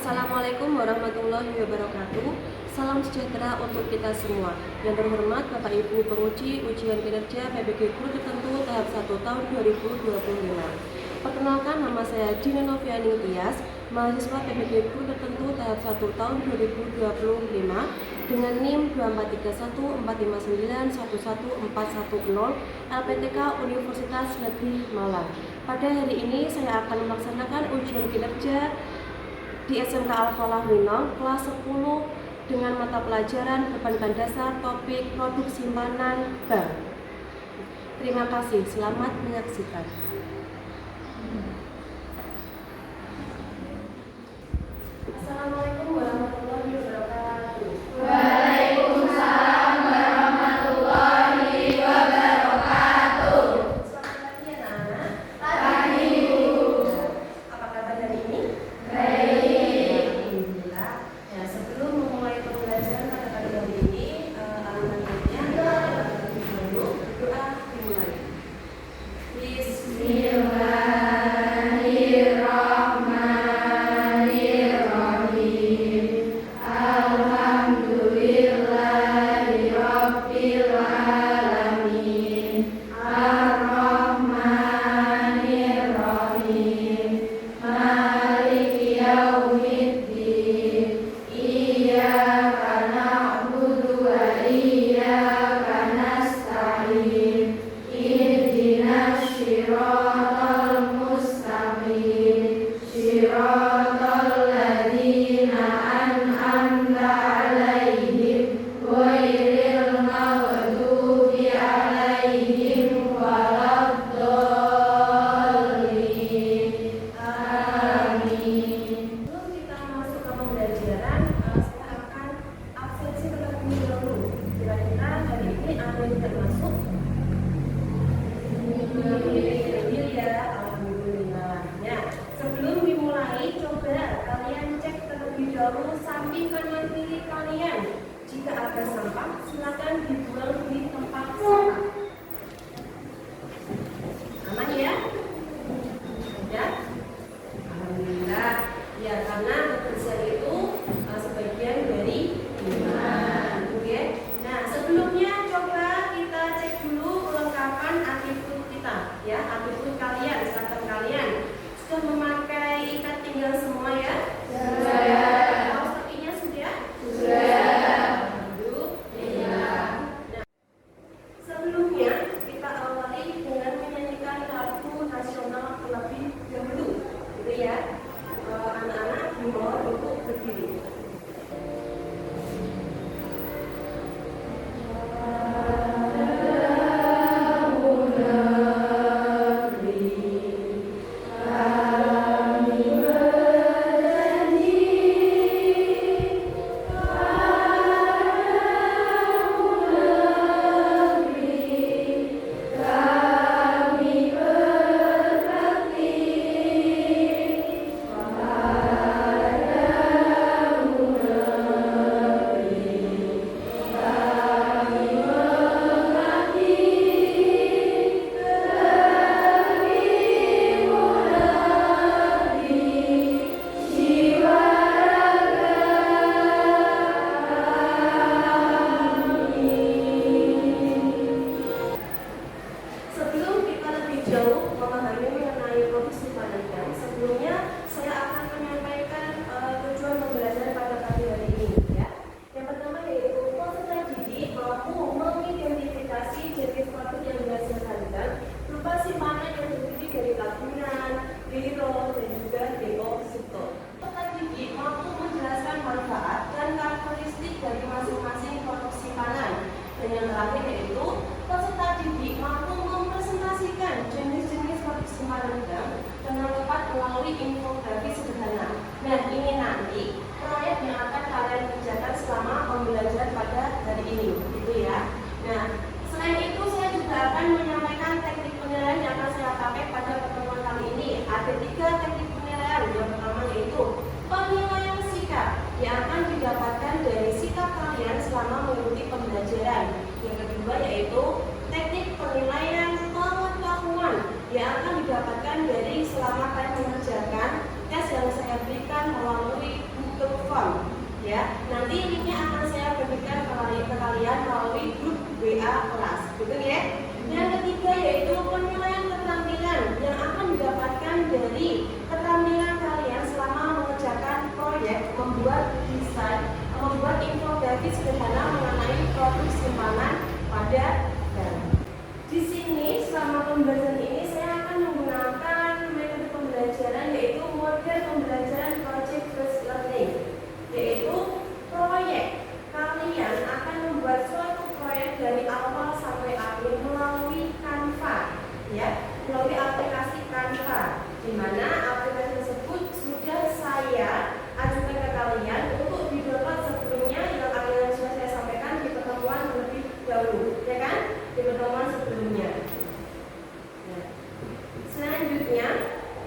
Assalamualaikum warahmatullahi wabarakatuh. Salam sejahtera untuk kita semua. Yang terhormat Bapak Ibu penguji ujian kinerja PBG Guru Tertentu tahap 1 tahun 2025. Perkenalkan, nama saya Dina Noviani Tias, mahasiswa PBG Guru Tertentu tahap 1 tahun 2025 dengan NIM 2431459111410 LPTK Universitas Negeri Malang. Pada hari ini saya akan melaksanakan ujian kinerja di SMK Al-Falah Winong kelas 10 dengan mata pelajaran Perbankan Dasar topik produk simpanan bank. Terima kasih, selamat menyaksikan. Assalamualaikum warahmatullahi wabarakatuh. Waalaikumsalam warahmatullahi wabarakatuh. Selamat pagi anak-anak. Pagi Bu. Apa kabar hari ini? Baik. Alhamdulillah. Ya, sebelum memulai pembelajaran pada pagi hari ini, alhamdulillah dulu doa dimulai. Bismillahirrahmanirrahim. Alhamdulillahirabbil alamin. Ar-Rahmanir-Rahim. Maliki yaumiddin. Iyyaka na'budu wa iyyaka nasta'in. Ihdinas siratal mustaqim. Siratal ladzina an'amta 'alaihim ghairil maghdubi 'alaihim waladdallin. Amin. Sebelum kita masuk ke pembelajaran, saya akan absensi terlebih dahulu. Kira-kira hari ini ada yang tidak masuk? Ya, alhamdulillah. Ya, sebelum dimulai, coba kalian cek terlebih dahulu samping kanan kiri kalian. Jika ada sampah, silakan dibuang di tempat sampah. Aman ya? Ya? Alhamdulillah. Ya, karena kebersihan itu sebagian dari iman. Oke. Nah, sebelumnya coba kita cek dulu kelengkapan atribut kita, ya, atribut kalian, seragam kalian. Sudah memakai ikat pinggang semua ya? Sudah. Kaos kakinya sudah? Sudah. Alhamdulillah. Nah, sebelumnya kita awali dengan menyanyikan lagu nasional terlebih dahulu, gitu ya. Anak-anak dimohon untuk berdiri. Sebelum kita lebih jauh memahami mengenai produk simpanan bank, sebelumnya saya akan menyampaikan tujuan pembelajaran pada pagi hari ini. Ya. Yang pertama yaitu peserta didik mampu mengidentifikasi jenis produk yang dihasilkan bank berupa simpanan yang terdiri dari tabungan, giro, dan juga deposito. Peserta didik mampu menjelaskan manfaat dan karakteristik dari masing-masing produk simpanan. Dan yang terakhir yaitu peserta didik mampu mempresentasikan jenis-jenis produk simpanan bank dengan tepat melalui infografis sederhana. Nah, ini nanti proyek yang akan kalian kerjakan selama pembelajaran pada hari ini, gitu ya. Nah, selain itu saya juga akan menyampaikan teknik penilaian yang akan saya pakai pada pertemuan kali ini. Ada 3 teknik penilaian. Yang pertama yaitu penilaian sikap yang akan didapatkan dari sikap kalian selama mengikuti pembelajaran. Yang kedua yaitu teknik penilaian pengetahuan yang akan didapatkan dari selama kalian mengerjakan tes yang saya berikan melalui Ya, nanti linknya akan saya berikan ke kalian melalui grup WA kelas, gitu ya. Yang ketiga yaitu penilaian keterampilan yang akan didapatkan dari keterampilan kalian selama mengerjakan proyek membuat desain, membuat infografis sederhana mengenai produk simpanan pada bank. Di sini selama pembelajaran ini saya akan menggunakan metode pembelajaran yaitu model pembelajaran project based learning, yaitu proyek. Kalian akan membuat suatu proyek dari awal sampai akhir melalui Canva, ya, melalui aplikasi Canva, di mana aplikasi tersebut sudah saya ajukan ke kalian untuk di-download sebelumnya yang akan sudah saya sampaikan di pertemuan terlebih dahulu, ya kan? Di pertemuan sebelumnya. Nah, selanjutnya,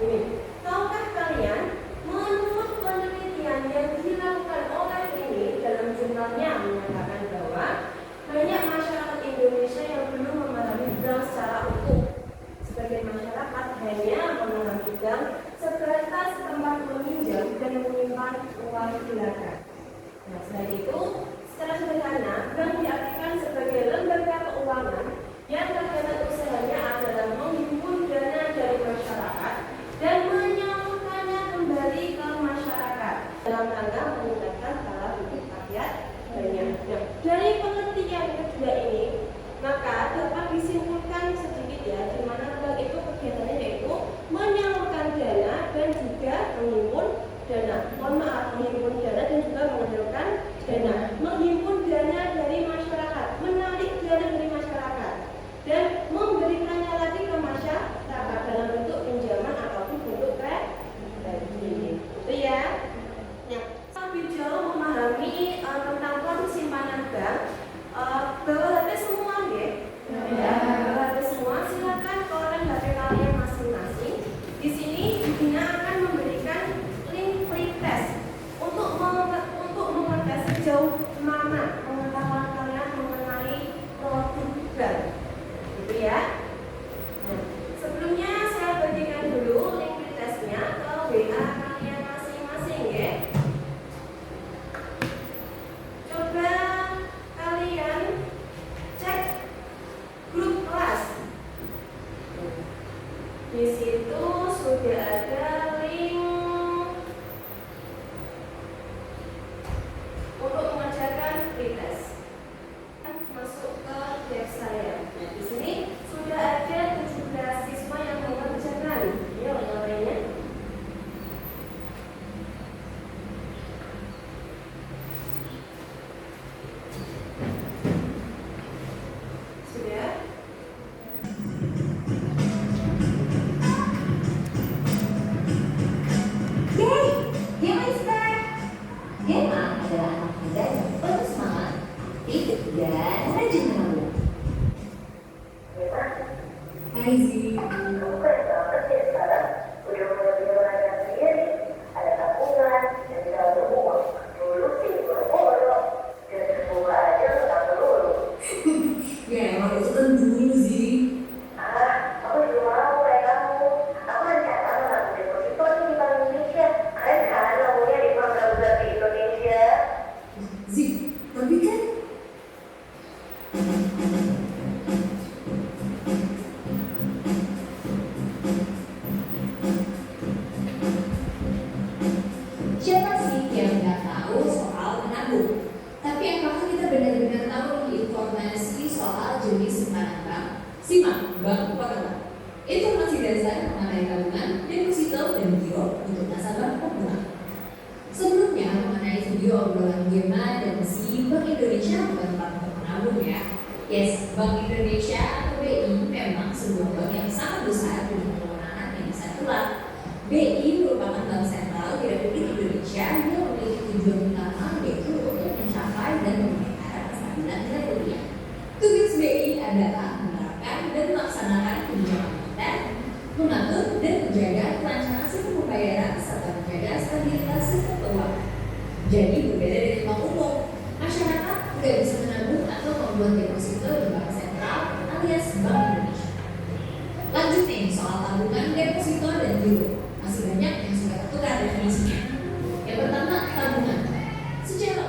ini, tahukah kalian menurut penelitian yang dilakukan oleh ini dalam jurnalnya menyatakan bahwa banyak masyarakat Indonesia yang belum memahami bank secara utuh. Sebagian masyarakat hanya memahami bank sebatas tempat meminjam dan menyimpan uang belaka. Nah, selain itu, secara sederhana, bank diartikan sebagai lembaga keuangan yang kegiatan usahanya adalah menghimpun dana dari masyarakat dan menyalurkannya kembali ke masyarakat dalam rangka meningkatkan taraf hidup rakyat banyak. Nah, dari pengertian kedua ini, maka dapat disimpulkan sedikit ya, di mana bank itu kegiatannya yaitu menyalurkan dana dan juga menghimpun dana. Mohon maaf, menghimpun dana dan juga mengumpulkan dana. Menghimpun dana dari masyarakat, menarik dana dari masyarakat, dan memberikannya lagi ke masyarakat dalam bentuk pinjaman ataupun bentuk kredit. Itu ya. Nah, lebih jauh memahami tentang produk simpanan bank, bawa HP semua ya. Bawa HP semua, silakan keluarkan HP kalian masing-masing. Di sini Bina akan memberikan link pretest untuk mengetes sejauh mana pengetahuan kalian mengenai produk bank, gitu ya. Nah, sebelumnya saya bagikan dulu link pretestnya ke WA kalian masing-masing ya. Coba kalian cek grup kelas. Di situ sudah ada link untuk mengerjakan pretest. Masuk ke dev saya. Nah, di sini sudah ada 17 siswa yang mengerjakan. Ya, yang lainnya. Sudah? Yeay, Gemma is back. Gemma adalah anak muda yang penuh semangat, hidup dan rajin menabung. Hai Zi. Kamu keren banget ya sekarang. Udah mulai punya penghasilan sendiri, ada tabungan, dan bisa beruang. Dulu sih boros-boros, dan semoga aja lo tak perlu. Ya emang itu kan dulu Zi. Aku juga mau kayak kamu. Aku rencana mau nabung deposito nih di Bank Indonesia. Keren kan nabungnya di bank terbesar di Indonesia. Zi, tapi kan siapa sih yang nggak tahu soal menabung? Tapi apakah kita benar-benar tahu nih informasi soal jenis simpanan bank? Simak Bank Pemula. Informasi dasar mengenai tabungan, deposito, dan giro untuk nasabah pemula. Sebelumnya mengenai video obrolan Gemma dan si Bank Indonesia bukan tempat untuk menabung ya. Yes, Bank Indonesia atau BI memang sebuah bank yang sangat besar dengan kewenangan yang bisa tular. BI merupakan bank sentral di Republik Indonesia yang memiliki tujuan utama yaitu untuk mencapai dan memelihara kestabilan nilai rupiah. Tugas BI adalah menerapkan dan melaksanakan kebijakan moneter, mengatur dan menjaga kelancaran sistem pembayaran serta menjaga stabilitas sistem keuangan. Jadi berbeda dari bank umum, masyarakat tidak bisa menabung atau membuat deposito di bank sentral alias Bank Indonesia. Lanjut nih soal tabungan, deposito, dan giro. Masih banyak yang sudah tertukar definisinya. Yang pertama, tabungan. Secara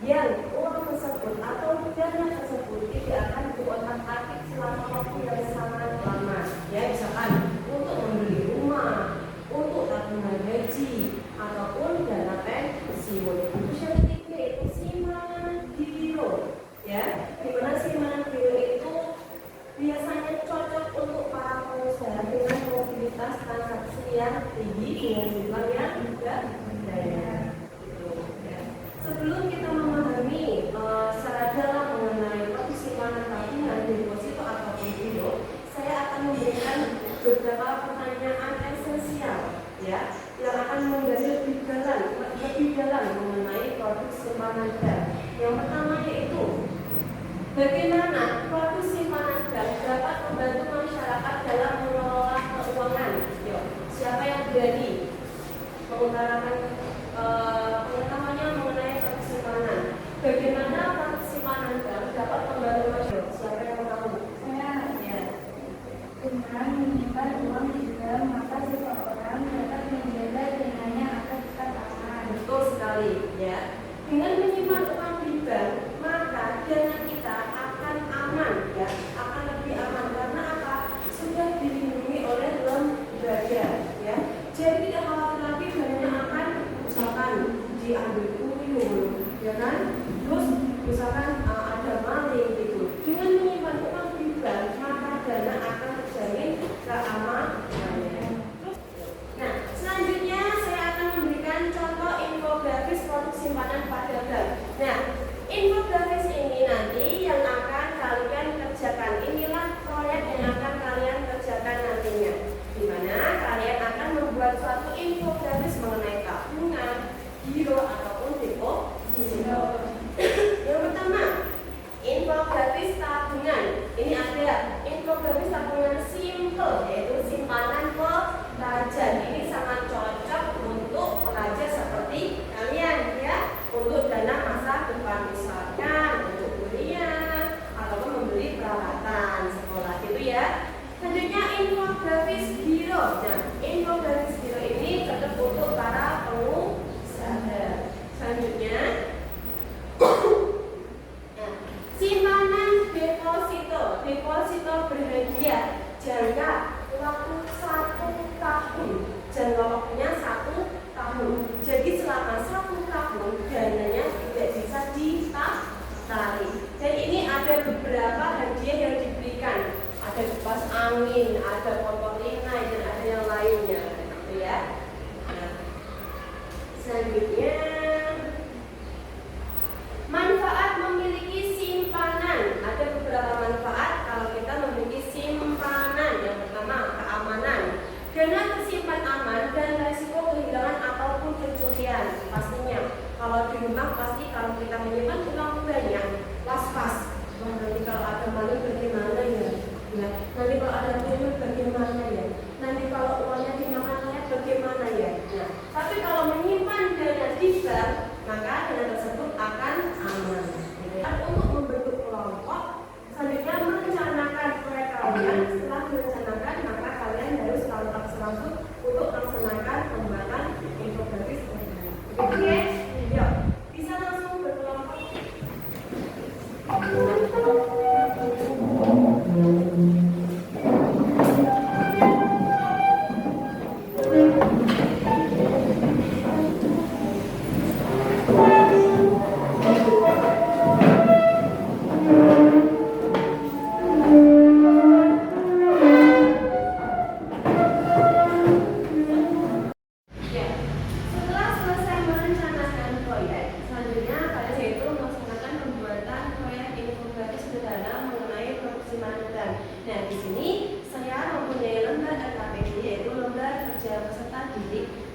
yang uang tersebut atau dana tersebut tidak akan diotak-atik selama waktu yang sangat lama. Ya, misalkan untuk membeli rumah, untuk tabungan gaji, ataupun dana pensiun. Terus yang ketiga itu simpanan giro. Ya, dimana simpanan giro itu biasanya cocok untuk para pengusaha dengan mobilitas transaksi yang tinggi dengan jumlah yang juga berdaya. Gitu, ya. Sebelum kita memahami secara dalam mengenai topik simpanan tabungan, deposito ataupun giro, saya akan memberikan beberapa pertanyaan esensial, ya, yang akan menggali lebih dalam mengenai produk simpanan bank. Yang pertama yaitu bagaimana produk simpanan bank dapat membantu masyarakat dalam mengelola keuangan. Yuk, siapa yang berani mengutarakan pengetahuannya mengenai produk simpanan? Bagaimana produk simpanan bank dapat membantu masyarakat? Siapa yang tahu? Saya Ya. dengan menyimpan uang di bank, maka seseorang dapat menjaga dananya agar tetap aman. Betul sekali, ya. Dengan menyimpan uang di bank, maka dana kita akan aman, ya, akan lebih aman karena apa? Sudah dilindungi oleh lembaga, ya. Jadi tidak khawatir lagi dananya akan misalkan diambil tuyul, ya kan? Terus misalkan ada maling gitu. Dengan menyimpan uang di bank, maka dana akan terjamin keamanannya. Nah, selanjutnya saya akan memberikan contoh infografis produk simpanan pada bank. Nah, infografis ini nanti yang akan kalian kerjakan. Inilah proyek yang akan kalian kerjakan nantinya, di mana kalian akan membuat suatu infografis mengenai tabungan, giro ataupun deposito. Yang pertama, infografis tabungan. Ini ada infografis tabungan simple, yaitu simpanan pelajar. Ini sangat cocok untuk pelajar seperti kalian, ya, untuk dana masa depan, misalkan untuk kuliah ataupun membeli peralatan sekolah gitu, ya. Selanjutnya infografis giro. Nah, infografis giro ini cocok untuk para pengusaha. Selanjutnya simpanan deposito. Deposito berhadiah jangka waktu 1 tahun. Jangka waktunya 1 tahun. Jadi selama 1 tahun dananya tidak bisa ditarik. Dan ini ada beberapa hadiah yang diberikan. Ada kipas angin, ada kompor linai, dan ada yang lainnya, gitu ya. Nah, selanjutnya manfaat memiliki simpanan. Ada beberapa manfaat kalau kita memiliki simpanan. Yang pertama, keamanan. Dana tersimpan aman dan resiko kehilangan ataupun pencurian. Pastinya, kalau di rumah pasti kalau kita menyimpan uang banyak, was-was. Wah, nanti kalau ada maling bagaimana ya? Ya, nanti kalau ada tuyul bagaimana ya? Nanti kalau uangnya dimakan layak bagaimana ya? Nah, tapi kalau menyimpan dana di bank, maka dana tersebut akan aman. Untuk membentuk kelompok, selanjutnya merencanakan proyek kalian. Setelah merencanakan, maka kalian harus langsung untuk melaksanakan pembuatan infografis. Oke, yuk, bisa langsung berkelompok.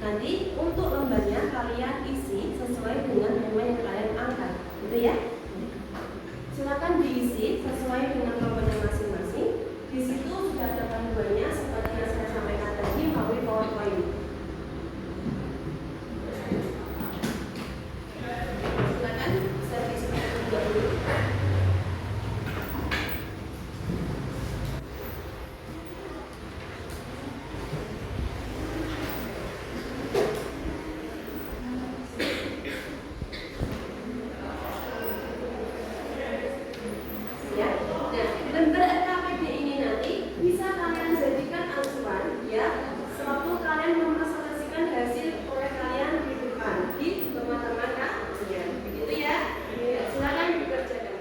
Nanti untuk lembarnya kalian isi sesuai dengan tema yang kalian angkat, gitu ya. Silakan diisi sesuai dengan kelompoknya masing-masing. Di situ sudah ada panduannya seperti yang saya sampaikan tadi melalui PowerPoint. Silakan bisa diisi terlebih dahulu. Gambar RKPD ini nanti bisa kalian jadikan acuan ya, sewaktu kalian mempresentasikan hasil proyek kalian di depan di teman-teman kalian. Begitu ya. Silakan dikerjakan.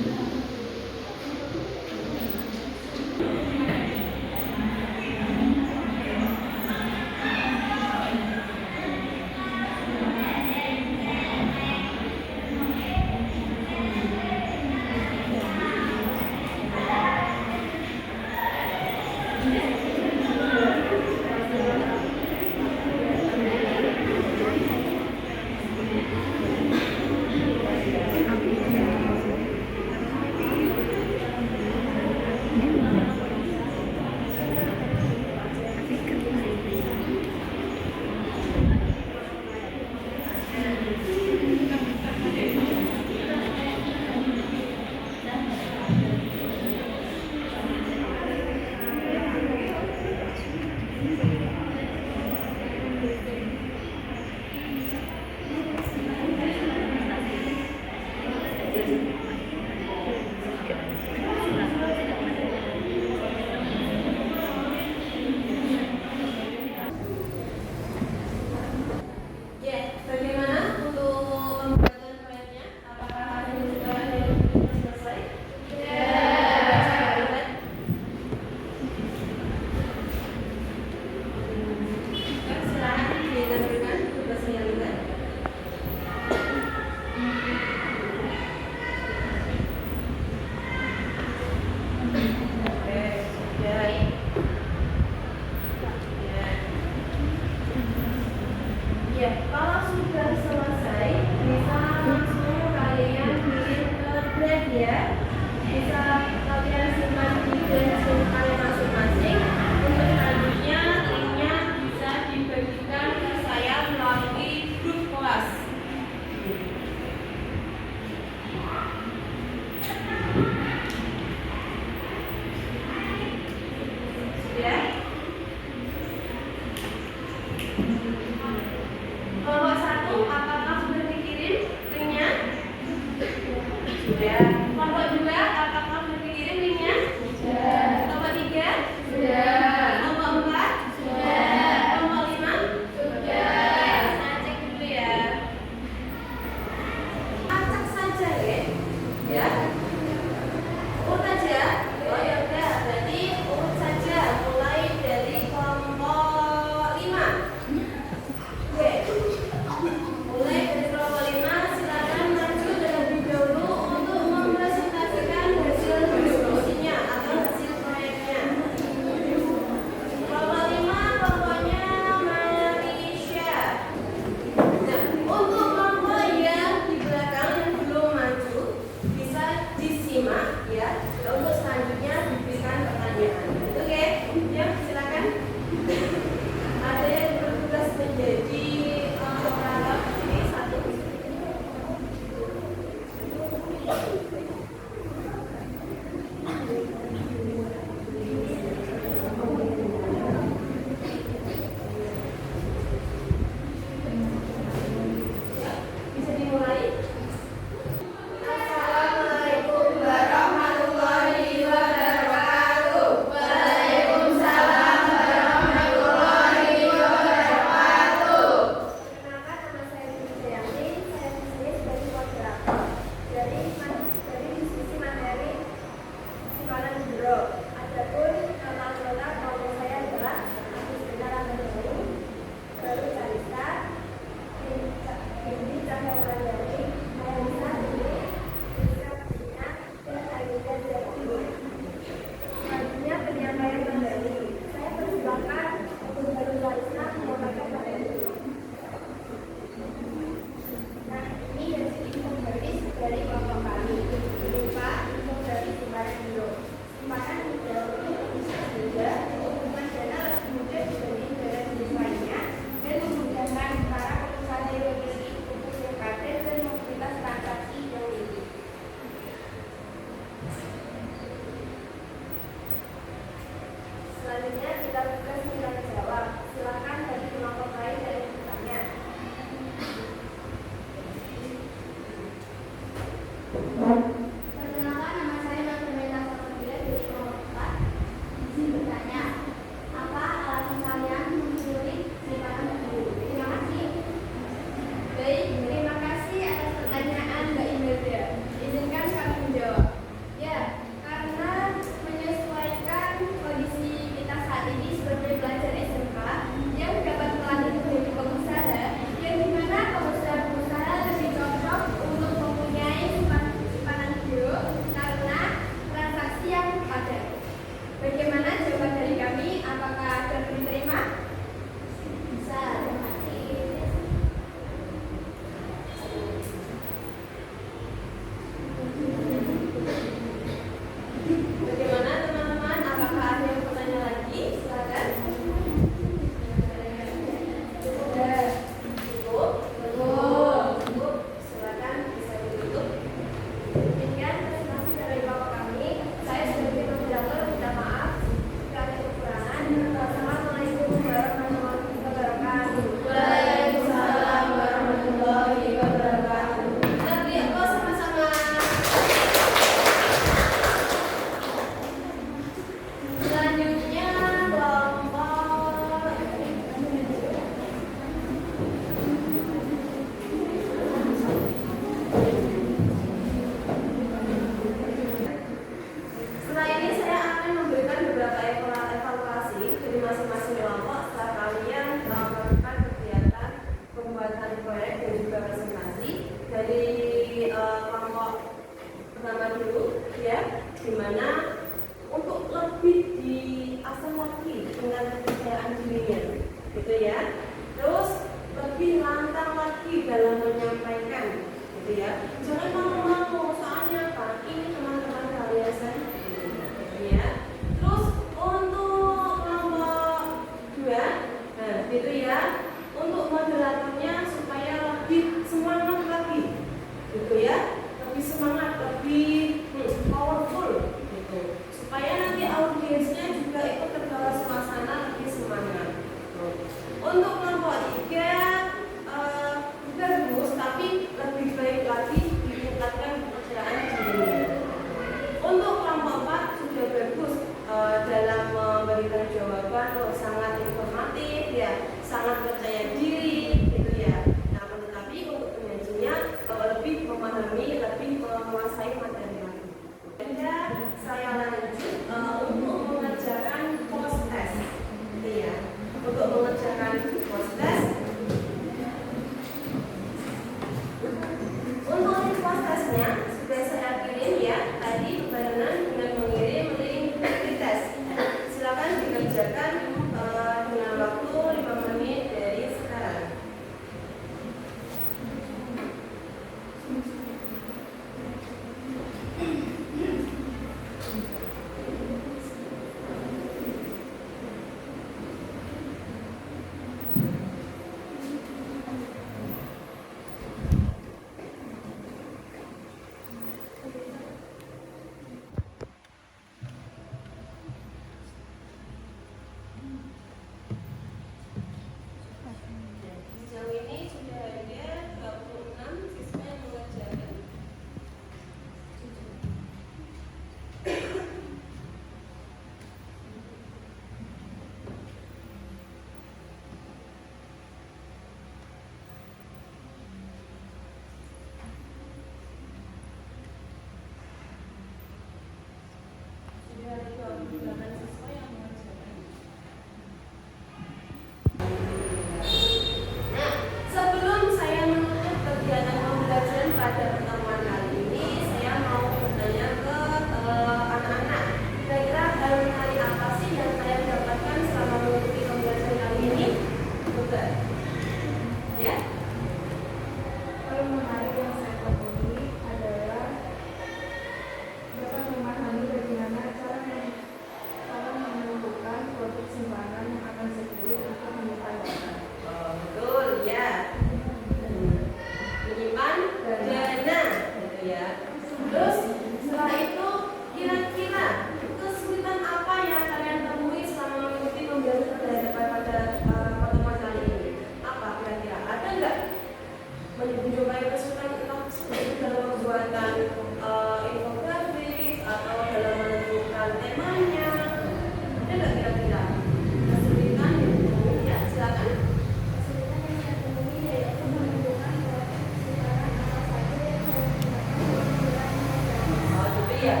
Iya,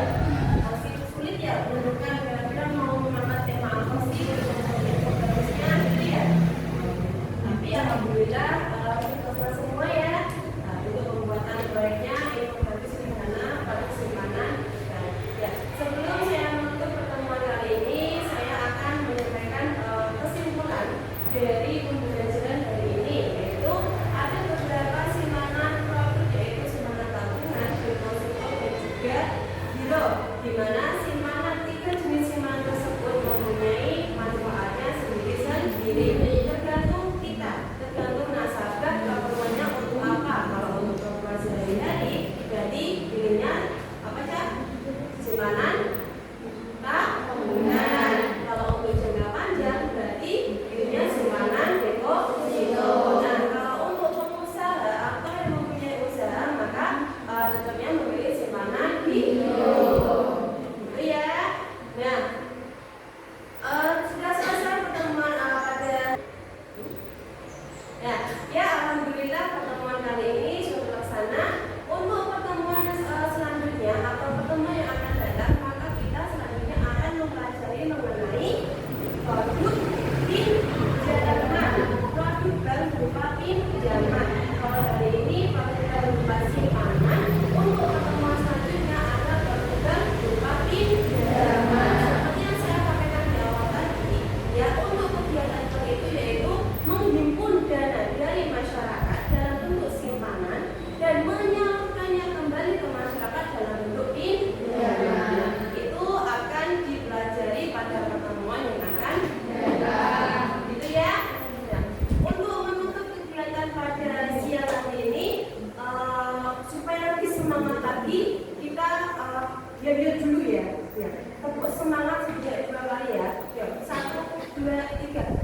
masih sulit ya menentukan kira-kira mau mengangkat tema apa sih untuk fokusnya gitu ya. Tapi alhamdulillah kita selesai semua ya. Nah, untuk pembuatan proyeknya informasi sederhana pada simpanan. Nah, ya, sebelum saya menutup pertemuan kali ini, saya akan menyampaikan kesimpulan dari pembelajaran hari ini, yaitu ada beberapa simpanan produk, yaitu simpanan tabungan, deposito dan juga giro, di mana simpanan tiga jenis simpanan tersebut mempunyai manfaatnya sendiri-sendiri, tergantung kita, tergantung nasabah keperluannya untuk apa. Kalau untuk keperluan sehari-hari, berarti pilihnya apa Cak? Simpanan tabungan. Kalau untuk jangka panjang, berarti pilihnya simpanan deposito. Nah, kalau untuk pengusaha atau yang mempunyai usaha, maka tetapnya memilih simpanan giro. Gitu ya. Nah, sudah selesai pertemuan pada ya alhamdulillah pertemuan kali ini sudah terlaksana. Untuk pertemuan selanjutnya atau pertemuan yang akan datang, maka kita selanjutnya akan mempelajari mengenai produk pinjaman, produk bank berupa pinjaman. Kalau hari ini produk bank berupa simpanan, untuk pertemuan selanjutnya ada produk bank berupa pinjaman. Seperti yang saya sampaikan di awal tadi, ya untuk kegiatan itu yaitu menghimpun dana dari masyarakat dalam bentuk simpanan dan menyalurkannya kembali ke masyarakat dalam bentuk pinjaman. Itu akan dipelajari pada pertemuan yang akan datang. Gitu ya. Nah, untuk menutup kegiatan pada siang hari ini, supaya lebih semangat lagi, kita biar dulu ya. Tepuk semangat sejak 2 kali ya. Yuk, 1, 2, 3.